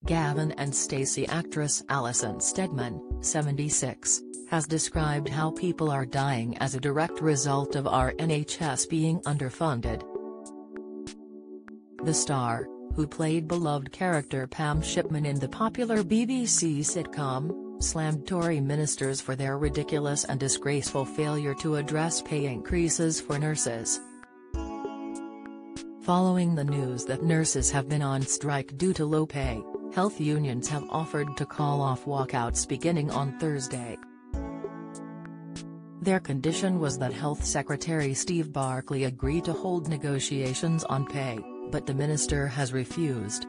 Gavin and Stacey actress Alison Steadman, 76, has described how people are dying as a direct result of our NHS being underfunded. The star, who played beloved character Pam Shipman in the popular BBC sitcom, slammed Tory ministers for their ridiculous and disgraceful failure to address pay increases for nurses. Following the news that nurses have been on strike due to low pay, health unions have offered to call off walkouts beginning on Thursday. Their condition was that Health Secretary Steve Barclay agree to hold negotiations on pay, but the minister has refused.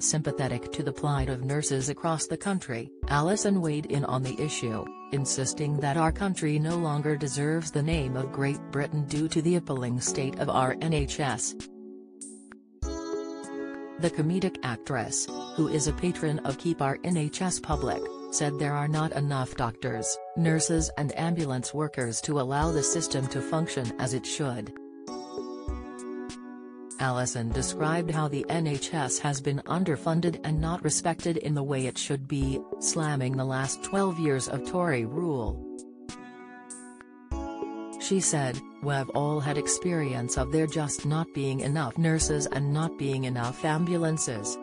Sympathetic to the plight of nurses across the country, Alison weighed in on the issue, insisting that our country no longer deserves the name of Great Britain due to the appalling state of our NHS. The comedic actress, who is a patron of Keep Our NHS Public, said there are not enough doctors, nurses and ambulance workers to allow the system to function as it should. Alison described how the NHS has been underfunded and not respected in the way it should be, slamming the last 12 years of Tory rule. She said, "We've all had experience of there just not being enough nurses and not being enough ambulances.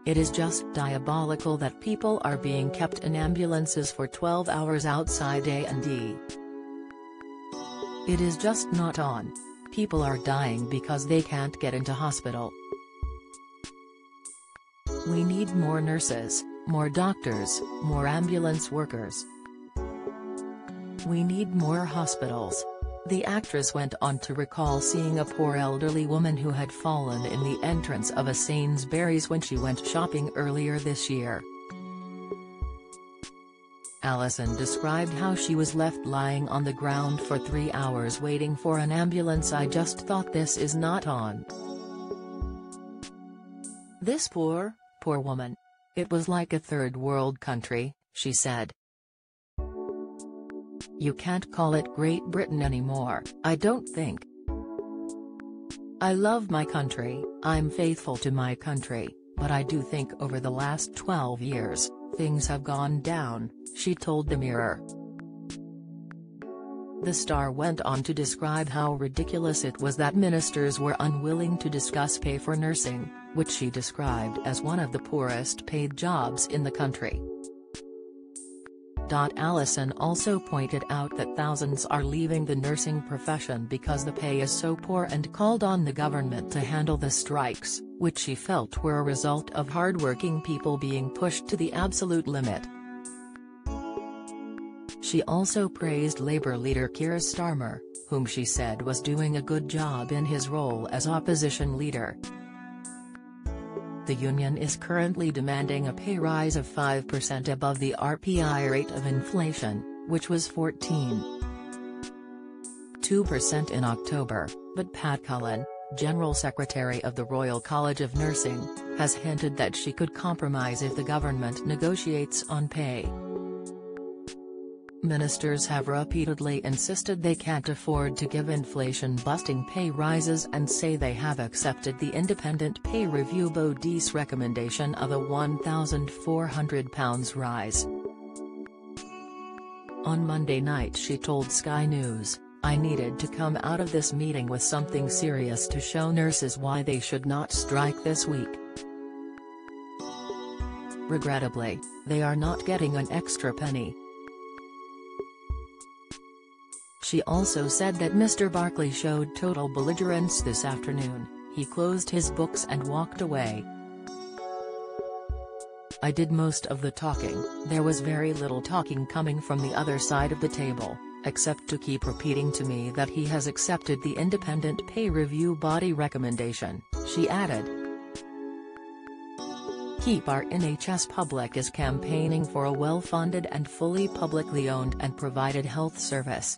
It is just diabolical that people are being kept in ambulances for 12 hours outside A&E. It is just not on. People are dying because they can't get into hospital. We need more nurses, more doctors, more ambulance workers. We need more hospitals." The actress went on to recall seeing a poor elderly woman who had fallen in the entrance of a Sainsbury's when she went shopping earlier this year. Alison described how she was left lying on the ground for 3 hours waiting for an ambulance. "I just thought this is not on. This poor woman. It was like a third world country," she said. "You can't call it Great Britain anymore, I don't think. I love my country, I'm faithful to my country, but I do think over the last 12 years, things have gone down," she told the Mirror. The star went on to describe how ridiculous it was that ministers were unwilling to discuss pay for nursing, which she described as one of the poorest paid jobs in the country. Alison also pointed out that thousands are leaving the nursing profession because the pay is so poor and called on the government to handle the strikes, which she felt were a result of hardworking people being pushed to the absolute limit. She also praised Labour leader Keir Starmer, whom she said was doing a good job in his role as opposition leader. The union is currently demanding a pay rise of 5% above the RPI rate of inflation, which was 14.2% in October, but Pat Cullen, General Secretary of the Royal College of Nursing, has hinted that she could compromise if the government negotiates on pay. Ministers have repeatedly insisted they can't afford to give inflation-busting pay rises and say they have accepted the Independent Pay Review Body's recommendation of a £1,400 rise. On Monday night she told Sky News, "I needed to come out of this meeting with something serious to show nurses why they should not strike this week. Regrettably, they are not getting an extra penny." She also said that Mr. Barclay showed total belligerence this afternoon. "He closed his books and walked away. I did most of the talking. There was very little talking coming from the other side of the table, except to keep repeating to me that he has accepted the Independent Pay Review Body recommendation," she added. Keep Our NHS Public is campaigning for a well-funded and fully publicly owned and provided health service.